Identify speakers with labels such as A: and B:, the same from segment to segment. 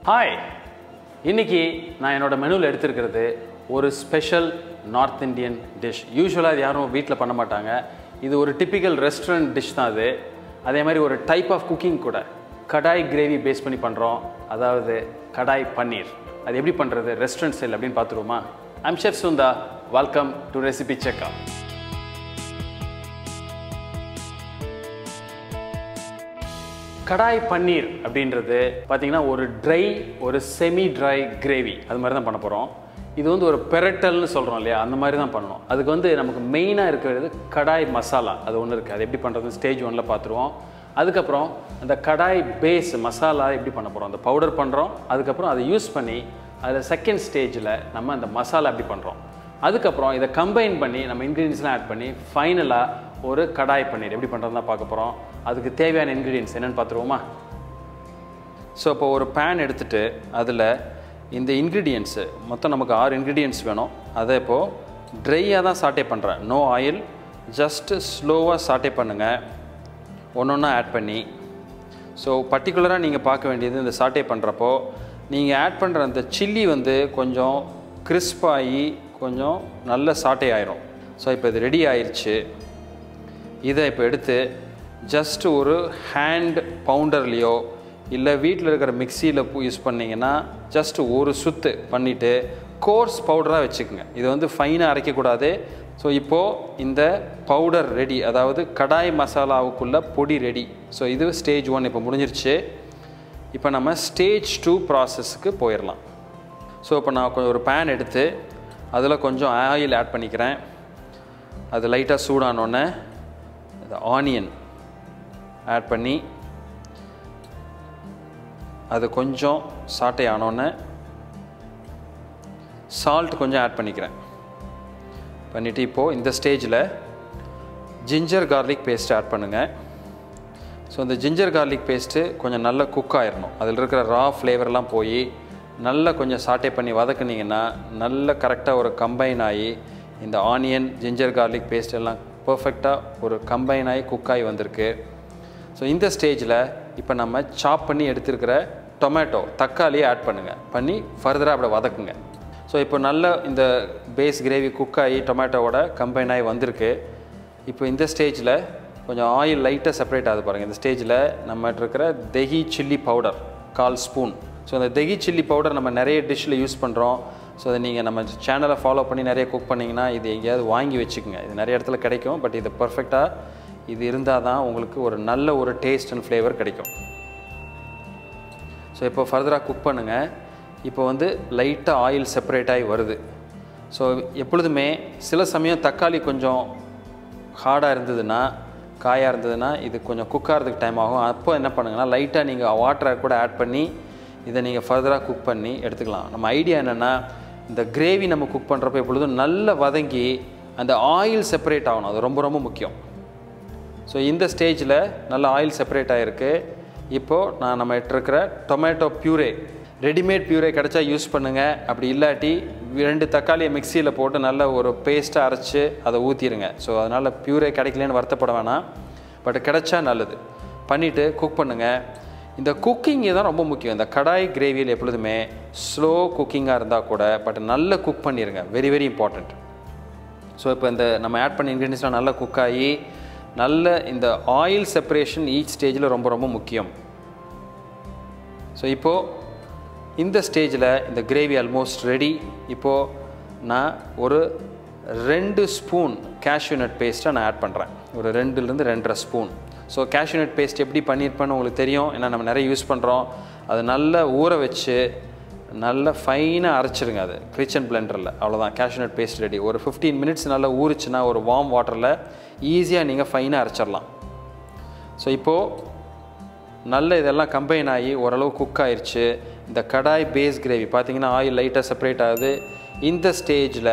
A: Hi, இன்னைக்கு நான் என்னோட மெனுவில் எடுத்துருக்கிறது ஒரு ஸ்பெஷல் நார்த் இந்தியன் டிஷ். யூஸ்வலாக இது யாரும் வீட்டில் பண்ண மாட்டாங்க. இது ஒரு டிப்பிக்கல் ரெஸ்டாரண்ட் டிஷ் தான் அது. அதே மாதிரி ஒரு டைப் ஆஃப் குக்கிங் கூட. கடாய் கிரேவி பேஸ் பண்ணி பண்ணுறோம், அதாவது கடாய் பன்னீர். அது எப்படி பண்ணுறது ரெஸ்டாரண்ட் ஸ்டைல் அப்படின்னு பார்த்துருவோமா? I'm chef Sundha. Welcome to recipe செக்கா. கடாய் பன்னீர் அப்படின்றது பார்த்தீங்கன்னா ஒரு ட்ரை, ஒரு செமி ட்ரை கிரேவி அது மாதிரி தான் பண்ண போகிறோம். இது வந்து ஒரு பெரட்டல்னு சொல்கிறோம் இல்லையா, அந்த மாதிரி தான் பண்ணணும். அதுக்கு நமக்கு மெயினாக இருக்கிறது கடாய் மசாலா. அது ஒன்று இருக்குது. அது எப்படி பண்ணுறது ஸ்டேஜ் 1ல் பார்த்துருவோம். அதுக்கப்புறம் அந்த கடாய் பேஸ் மசாலா எப்படி பண்ண போகிறோம், அந்த பவுடர் பண்ணுறோம். அதுக்கப்புறம் அதை யூஸ் பண்ணி அதில் செகண்ட் ஸ்டேஜில் நம்ம அந்த மசாலா எப்படி பண்ணுறோம். அதுக்கப்புறம் இதை கம்பைன் பண்ணி நம்ம இன்க்ரீடியன்ஸ்லாம் ஆட் பண்ணி ஃபைனலாக ஒரு கடாய் பன்னீர் எப்படி பண்ணுறது தான் பார்க்க போகிறோம். அதுக்கு தேவையான இன்க்ரீடியன்ஸ் என்னென்னு பார்த்துருவோமா? ஸோ இப்போ ஒரு பேன் எடுத்துகிட்டு அதில் இந்த இன்க்ரீடியன்ஸு மொத்தம் நமக்கு 6 இன்க்ரீடியன்ஸ் வேணும். அதை இப்போது ட்ரையாக தான் சாட்டே பண்ணுறேன். நோ ஆயில், ஜஸ்ட்டு ஸ்லோவாக சாட்டே பண்ணுங்கள், ஒன்று ஒன்றா ஆட் பண்ணி. ஸோ பர்டிகுலராக நீங்கள் பார்க்க வேண்டியது, இந்த சாட்டே பண்ணுறப்போ நீங்கள் ஆட் பண்ணுற அந்த சில்லி கொஞ்சம் கிறிஸ்பாகி கொஞ்சம் நல்ல சாட்டே ஆயிரும். ஸோ இப்போ இது ரெடி ஆயிடுச்சு. இதை இப்போ எடுத்து ஜஸ்ட் ஒரு ஹேண்ட் பவுண்டர்லேயோ இல்லை வீட்டில் இருக்கிற மிக்சியில் யூஸ் பண்ணிங்கன்னா ஜஸ்ட் ஒரு சுத்து பண்ணிவிட்டு கோர்ஸ் பவுடராக வச்சுக்கோங்க. இது ஃபைனாக அரைக்கக்கூடாது. ஸோ இப்போது இந்த பவுடர் ரெடி, அதாவது கடாய் மசாலாவுக்குள்ள பொடி ரெடி. ஸோ இது ஸ்டேஜ் 1 இப்போ முடிஞ்சிருச்சு. இப்போ நம்ம ஸ்டேஜ் 2 ப்ராசஸ்க்கு போயிடலாம். ஸோ இப்போ நான் ஒரு பேன் எடுத்து அதில் கொஞ்சம் ஆயில் ஆட் பண்ணிக்கிறேன். அது லைட்டாக சூடானோடனே இந்த ஆனியன் ஆட் பண்ணி அது கொஞ்சம் சாட்டே ஆனோடனே சால்ட் கொஞ்சம் ஆட் பண்ணிக்கிறேன். பண்ணிவிட்டு இப்போது இந்த ஸ்டேஜில் ஜிஞ்சர் கார்லிக் பேஸ்ட் ஆட் பண்ணுங்கள். ஸோ இந்த ஜிஞ்சர் கார்லிக் பேஸ்ட்டு கொஞ்சம் நல்லா குக் ஆயிடணும். அதில் இருக்கிற ரா ஃப்ளேவர்லாம் போய் நல்லா கொஞ்சம் சாட்டே பண்ணி வதக்குனிங்கன்னா நல்ல கரெக்டாக ஒரு கம்பைன் ஆகி இந்த ஆனியன் ஜிஞ்சர் கார்லிக் பேஸ்ட் எல்லாம் பர்ஃபெக்டாக ஒரு கம்பைன் ஆகி குக் ஆகி வந்திருக்கு. ஸோ இந்த ஸ்டேஜில் இப்போ நம்ம சாப் பண்ணி எடுத்துருக்கிற டொமேட்டோ, தக்காளியை ஆட் பண்ணுங்கள். பண்ணி ஃபர்தராக அப்படி வதக்குங்க. ஸோ இப்போ நல்ல இந்த பேஸ் கிரேவி குக் ஆகி டொமேட்டோவோட கம்பைன் ஆகி வந்திருக்கு. இப்போ இந்த ஸ்டேஜில் கொஞ்சம் ஆயில் லைட்டாக செப்பரேட் ஆகுது பாருங்கள். இந்த ஸ்டேஜில் நம்மகிட்ட இருக்கிற Dehi chilli powder 1/4 spoon. So அந்த தெஹி சில்லி பவுடர் நம்ம நிறைய டிஷ்ஷில் யூஸ் பண்ணுறோம். ஸோ அதை நீங்கள் நம்ம சேனலை ஃபாலோ பண்ணி நிறைய குக் பண்ணிங்கன்னா இது எங்கேயாவது வாங்கி வச்சுக்கோங்க. இது நிறைய இடத்துல கிடைக்கும். பட் இது பர்ஃபெக்டாக இது இருந்தால் தான் உங்களுக்கு ஒரு நல்ல ஒரு டேஸ்ட் அண்ட் ஃப்ளேவர் கிடைக்கும். ஸோ இப்போ ஃபர்தராக குக் பண்ணுங்கள். இப்போ லைட்டாக ஆயில் செப்பரேட் ஆகி வருது. ஸோ எப்பொழுதுமே சில சமயம் தக்காளி கொஞ்சம் ஹார்டாக இருந்ததுன்னா, காயாக இருந்ததுன்னா இது கொஞ்சம் குக் ஆகிறதுக்கு டைம் ஆகும். அப்போ என்ன பண்ணுங்கன்னா லைட்டாக நீங்கள் வாட்டரை கூட ஆட் பண்ணி இதை நீங்கள் ஃபர்தராக குக் பண்ணி எடுத்துக்கலாம். நம்ம ஐடியா என்னென்னா, இந்த கிரேவி நம்ம குக் பண்ணுறப்போ எப்பொழுதும் நல்லா வதங்கி அந்த ஆயில் செப்பரேட் ஆகணும். அது ரொம்ப ரொம்ப முக்கியம். ஸோ இந்த ஸ்டேஜில் நல்லா ஆயில் செப்பரேட் ஆகிருக்கு. இப்போது நம்ம இருக்கிற டொமேட்டோ பியூரே, ரெடிமேட் பியூரே கிடச்சா யூஸ் பண்ணுங்கள். அப்படி இல்லாட்டி 2 தக்காளியை மிக்சியில் போட்டு நல்ல ஒரு பேஸ்ட்டாக அரைச்சி அதை ஊற்றிடுங்க. ஸோ அதனால் பியூரே கிடைக்கலன்னு வருத்தப்பட வேணாம். பட் கிடைச்சா நல்லது. பண்ணிவிட்டு குக் பண்ணுங்கள். இந்த குக்கிங் தான் ரொம்ப முக்கியம். இந்த கடாய் கிரேவியில் எப்பொழுதுமே ஸ்லோ குக்கிங்காக இருந்தால் கூட பட் நல்லா குக் பண்ணிடுங்க. Very very important. ஸோ இப்போ இந்த நம்ம ஆட் பண்ண இன்க்ரீடியன்ஸ்லாம் நல்லா குக் ஆகி நல்ல இந்த ஆயில் செப்பரேஷன் ஈச் ஸ்டேஜில் ரொம்ப ரொம்ப முக்கியம். ஸோ இப்போது இந்த ஸ்டேஜில் இந்த கிரேவி ஆல்மோஸ்ட் ரெடி. இப்போது நான் ஒரு 2 ஸ்பூன் கேஷ்யூ நட் பேஸ்ட்டை நான் ஆட் பண்ணுறேன். ஒரு 2லேருந்து 2.5 spoon. So cashew nut paste எப்படி பண்ணியிருப்பேன்னு உங்களுக்கு தெரியும். ஏன்னா நம்ம நிறைய யூஸ் பண்ணுறோம். அது நல்லா ஊற வச்சு நல்லா ஃபைனாக அரைச்சிடுங்க. அது கிச்சன் பிளெண்டரில். அவ்வளோதான், கேஷ்யூ நட் பேஸ்ட் ரெடி. ஒரு 15 மினிட்ஸ் நல்லா ஊறிச்சுன்னா ஒரு வார்ம் வாட்டரில் ஈஸியாக நீங்கள் ஃபைனாக அரைச்சிடலாம். ஸோ இப்போது நல்ல இதெல்லாம் கம்பைன் ஆகி ஓரளவு குக் ஆயிடுச்சு. இந்த கடாய் பேஸ் கிரேவி பார்த்தீங்கன்னா ஆயில் லைட்டாக செப்பரேட் ஆகுது. இந்த ஸ்டேஜில்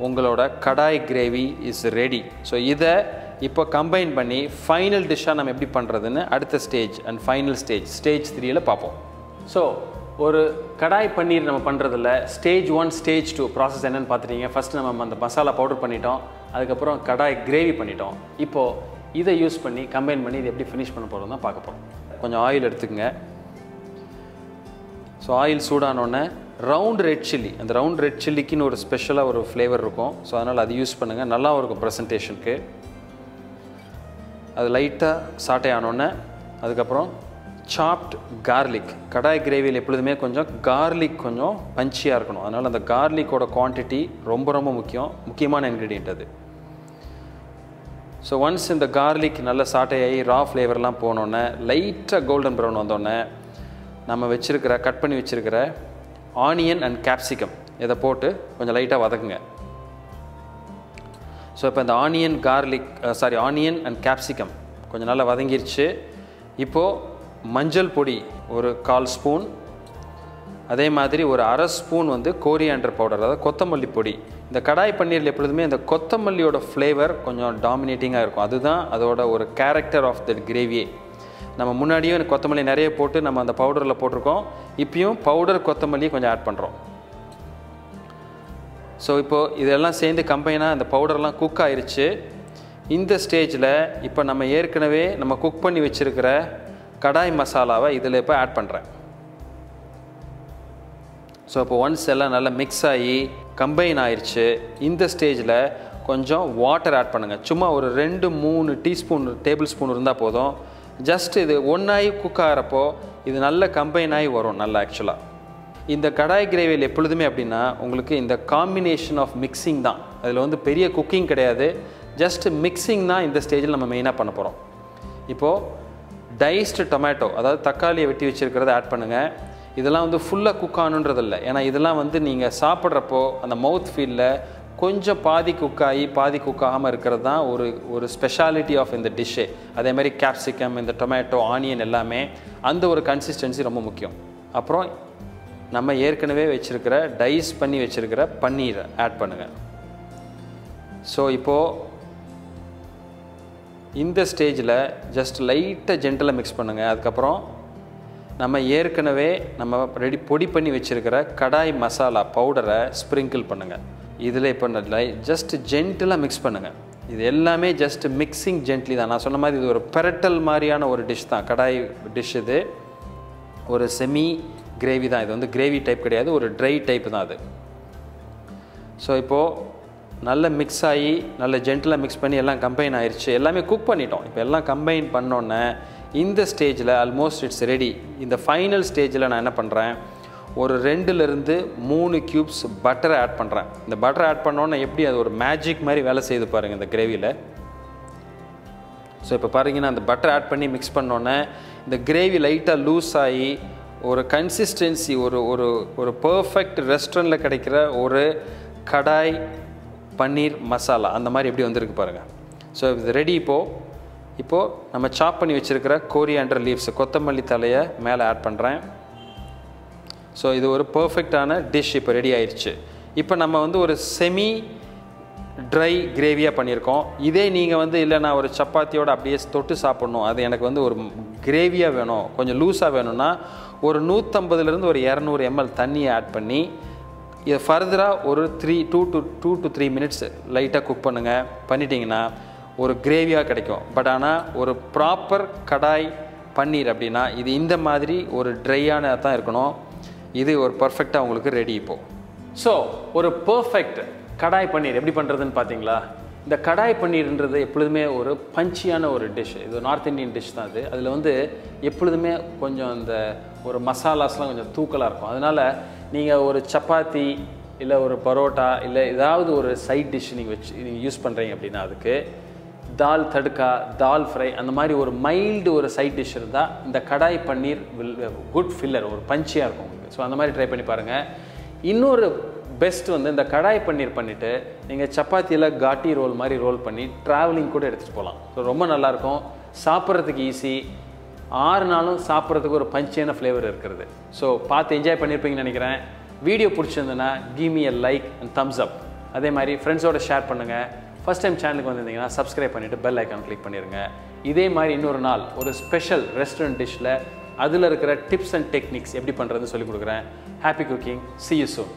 A: உங்களோட கடாய் கிரேவி இஸ் ரெடி. ஸோ இதை இப்போ கம்பைன் பண்ணி ஃபைனல் டிஷ்ஷாக நம்ம எப்படி பண்ணுறதுன்னு அடுத்த ஸ்டேஜ் அண்ட் ஃபைனல் ஸ்டேஜ் 3ல் பார்ப்போம். ஸோ ஒரு கடாய் பன்னீர் நம்ம பண்ணுறதில்ல ஸ்டேஜ் 1 ஸ்டேஜ் 2 ப்ராசஸ் என்னென்னு பார்த்துட்டீங்க. ஃபஸ்ட்டு நம்ம அந்த மசாலா பவுடர் பண்ணிட்டோம். அதுக்கப்புறம் கடாய் கிரேவி பண்ணிட்டோம். இப்போது இதை யூஸ் பண்ணி கம்பைன் பண்ணி இதை எப்படி ஃபினிஷ் பண்ண போகிறோம் தான் பார்க்க போகிறோம். கொஞ்சம் ஆயில் எடுத்துக்கங்க. ஸோ ஸோ ஆயில் சூடானோடனே ரவுண்ட் ரெட் சில்லி, அந்த ரவுண்ட் ரெட் சில்லிக்குன்னு ஒரு ஸ்பெஷலாக ஒரு ஃப்ளேவர் இருக்கும். ஸோ அதனால் அது யூஸ் பண்ணுங்கள், நல்லாவும் இருக்கும் ப்ரெசன்டேஷனுக்கு. அது லைட்டாக சாட்டே ஆனோடனே அதுக்கப்புறம் சாப்ட் கார்லிக். கடாய் கிரேவியில் எப்பொழுதுமே கொஞ்சம் கார்லிக் கொஞ்சம் பஞ்சியாக இருக்கணும். அதனால் அந்த கார்லிக்கோட குவான்டிட்டி ரொம்ப ரொம்ப முக்கியமான இன்க்ரீடியன்ட் அது. ஸோ ஒன்ஸ் இந்த கார்லிக் நல்லா சாட்டை ஆகி ரா ஃப்ளேவர்லாம் போனோடனே லைட்டாக கோல்டன் ப்ரௌன் வந்தோடனே நம்ம கட் பண்ணி வச்சுருக்கிற ஆனியன் அண்ட் கேப்சிகம் இதை போட்டு கொஞ்சம் லைட்டாக வதக்குங்க. ஸோ இப்போ இந்த ஆனியன் அண்ட் கேப்சிகம் கொஞ்சம் நல்லா வதங்கிருச்சு. இப்போது மஞ்சள் பொடி ஒரு 1/4 ஸ்பூன், அதே மாதிரி ஒரு 1/2 ஸ்பூன் கோரியாண்டர் பவுடர், அதாவது கொத்தமல்லி பொடி. இந்த கடாய் பன்னீரில் எப்பொழுதுமே இந்த கொத்தமல்லியோட ஃப்ளேவர் கொஞ்சம் டாமினேட்டிங்காக இருக்கும். அதுதான் அதோட ஒரு கேரக்டர் ஆஃப் த கிரேவியே. நம்ம முன்னாடியும் கொத்தமல்லி நிறைய போட்டு நம்ம அந்த பவுடரில் போட்டிருக்கோம். இப்பயும் பவுடர் கொத்தமல்லி கொஞ்சம் ஆட் பண்ணுறோம். ஸோ இப்போது இதெல்லாம் சேர்ந்து கம்பைனாக அந்த பவுடர்லாம் குக் ஆயிடுச்சு. இந்த ஸ்டேஜில் இப்போ நம்ம ஏற்கனவே குக் பண்ணி வச்சுருக்கிற கடாய் மசாலாவை இதில் இப்போ ஆட் பண்ணுறேன். ஸோ இப்போ ஒன்ஸ் எல்லாம் நல்லா மிக்ஸ் ஆகி கம்பைன் ஆயிடுச்சு. இந்த ஸ்டேஜில் கொஞ்சம் வாட்டர் ஆட் பண்ணுங்கள். சும்மா ஒரு 2-3 டேபிள் ஸ்பூன் இருந்தால் போதும். ஜஸ்ட் இது ஒன்றாகி குக் ஆகிறப்போ இது நல்ல கம்பைன் ஆகி வரும் நல்லா. ஆக்சுவலாக இந்த கடாய் கிரேவியில் எப்பொழுதுமே அப்படின்னா உங்களுக்கு இந்த காம்பினேஷன் ஆஃப் மிக்சிங் தான். அதில் பெரிய குக்கிங் கிடையாது, ஜஸ்ட் மிக்சிங் தான் இந்த ஸ்டேஜில் நம்ம மெயினாக பண்ண போகிறோம். இப்போது டைஸ்டு டொமேட்டோ, அதாவது தக்காளியை வெட்டி வச்சுருக்கிறத ஆட் பண்ணுங்கள். இதெல்லாம் ஃபுல்லாக குக் ஆகணுன்றது இல்லை, ஏன்னா இதெல்லாம் நீங்கள் சாப்பிட்றப்போ அந்த மவுத் ஃபீலில் கொஞ்சம் பாதி குக் ஆகி பாதி குக் ஆகாமல் இருக்கிறது தான் ஒரு ஸ்பெஷாலிட்டி ஆஃப் இந்த டிஷ்ஷே. அதே மாதிரி கேப்சிகம், இந்த டொமேட்டோ, ஆனியன் எல்லாமே அந்த ஒரு கன்சிஸ்டன்சி ரொம்ப முக்கியம். அப்புறம் நம்ம ஏற்கனவே வச்சுருக்கிற டைஸ் பண்ணி வச்சுருக்கிற பன்னீரை ஆட் பண்ணுங்கள். ஸோ இப்போது இந்த ஸ்டேஜில் ஜஸ்ட் லைட்டாக ஜென்டலாக மிக்ஸ் பண்ணுங்கள். அதுக்கப்புறம் நம்ம ஏற்கனவே பொடி பண்ணி வச்சுருக்கிற கடாய் மசாலா பவுடரை ஸ்ப்ரிங்கிள் பண்ணுங்கள். இதில் இப்போ ஜஸ்ட் ஜென்டலாக மிக்ஸ் பண்ணுங்கள். இது எல்லாமே ஜஸ்ட் மிக்சிங் ஜென்ட்லி தான். நான் சொன்ன மாதிரி இது ஒரு பெரட்டல் மாதிரியான ஒரு டிஷ் தான், கடாய் டிஷ். இது ஒரு செமி கிரேவி தான். இது கிரேவி டைப் கிடையாது, ஒரு ட்ரை டைப் தான் அது. ஸோ இப்போது நல்ல மிக்ஸ் ஆகி நல்ல ஜென்டலாக மிக்ஸ் பண்ணி எல்லாம் கம்பைன் ஆயிடுச்சு. எல்லாமே குக் பண்ணிட்டோம். இப்போ எல்லாம் கம்பைன் பண்ணோன்னே இந்த ஸ்டேஜில் ஆல்மோஸ்ட் இட்ஸ் ரெடி. இந்த ஃபைனல் ஸ்டேஜில் நான் என்ன பண்ணுறேன், ஒரு 2-3 க்யூப்ஸ் பட்டரை ஆட் பண்ணுறேன். இந்த பட்டரை ஆட் பண்ணோன்னே எப்படி அது ஒரு மேஜிக் மாதிரி வேலை செய்து பாருங்கள் இந்த கிரேவியில். ஸோ இப்போ பாருங்கன்னா அந்த பட்டர் ஆட் பண்ணி மிக்ஸ் பண்ணோன்னே இந்த கிரேவி லைட்டாக லூஸ் ஆகி ஒரு கன்சிஸ்டன்சி ஒரு பர்ஃபெக்ட் ரெஸ்டாரண்ட்டில் கிடைக்கிற ஒரு கடாய் பன்னீர் மசாலா அந்த மாதிரி எப்படி வந்திருக்கு பாருங்கள். ஸோ இது ரெடி. இப்போது நம்ம சாப் பண்ணி வச்சுருக்கிற கோரியாண்டர் லீவ்ஸ், கொத்தமல்லி தலையை மேலே ஆட் பண்ணுறேன். ஸோ இது ஒரு பர்ஃபெக்டான டிஷ் இப்போ ரெடி ஆயிடுச்சு. இப்போ நம்ம ஒரு செமி ட்ரை கிரேவியாக பண்ணியிருக்கோம். இதே நீங்கள் இல்லை நான் ஒரு சப்பாத்தியோடு அப்படியே தொட்டு சாப்பிட்ணும், அது எனக்கு ஒரு கிரேவியாக வேணும், கொஞ்சம் லூஸாக வேணும்னா ஒரு 150 ஒரு 200 ml தண்ணியை ஆட் பண்ணி இதை ஃபர்தராக ஒரு 2 to 3 மினிட்ஸ் லைட்டாக குக் பண்ணிட்டீங்கன்னா ஒரு கிரேவியாக கிடைக்கும். பட் ஆனால் ஒரு ப்ராப்பர் கடாய் பன்னீர் அப்படின்னா இது இந்த மாதிரி ஒரு ட்ரையான தான் இருக்கணும். இது ஒரு பர்ஃபெக்டாக உங்களுக்கு ரெடி. இப்போது ஸோ ஒரு பர்ஃபெக்ட் கடாய் பன்னீர் எப்படி பண்ணுறதுன்னு பார்த்தீங்களா? இந்த கடாய் பன்னீர்ன்றது எப்பொழுதுமே ஒரு பஞ்சியான ஒரு டிஷ். இது நார்த் இந்தியன் டிஷ் தான். அதில் எப்பொழுதுமே கொஞ்சம் இந்த ஒரு மசாலாஸ்லாம் கொஞ்சம் தூக்கலாக இருக்கும். அதனால் நீங்கள் ஒரு சப்பாத்தி இல்லை ஒரு பரோட்டா இல்லை ஏதாவது ஒரு சைட் டிஷ் நீங்கள் யூஸ் பண்ணுறீங்க அப்படின்னா அதுக்கு தால் தடுக்கா, தால் ஃப்ரை அந்த மாதிரி ஒரு மைல்டு ஒரு சைட் டிஷ் இருந்தால் இந்த கடாய் பன்னீர் குட் ஃபில்லர், ஒரு பஞ்சியாக இருக்கும் உங்களுக்கு. ஸோ அந்த மாதிரி ட்ரை பண்ணி பாருங்கள். இன்னொரு பெஸ்ட் இந்த கடாய் பன்னீர் பண்ணிவிட்டு நீங்கள் சப்பாத்தியில் காட்டி ரோல் மாதிரி ரோல் பண்ணி ட்ராவலிங் கூட எடுத்துகிட்டு போகலாம். ஸோ ரொம்ப நல்லாயிருக்கும், சாப்பிட்றதுக்கு ஈஸி, 6 நாளும் சாப்பிட்றதுக்கு ஒரு பஞ்சியான ஃப்ளேவர் இருக்கிறது. ஸோ பார்த்து என்ஜாய் பண்ணியிருப்பீங்கன்னு நினைக்கிறேன். வீடியோ பிடிச்சிருந்ததுன்னா give me a like and Thums அப். அதே மாதிரி ஃப்ரெண்ட்ஸோட ஷேர் பண்ணுங்கள். ஃபஸ்ட் டைம் சேனலுக்கு வந்திருந்தீங்கன்னா சப்ஸ்கிரைப் பண்ணிவிட்டு பெல் ஐக்கான் கிளிக் பண்ணிடுங்க. இதே மாதிரி இன்னொரு நாள் ஒரு ஸ்பெஷல் ரெஸ்டாரண்ட் டிஷ்ஷில் அதில் இருக்கிற டிப்ஸ் அண்ட் டெக்னிக்ஸ் எப்படி பண்ணுறதுன்னு சொல்லிக் கொடுக்குறேன். Happy cooking. See you soon.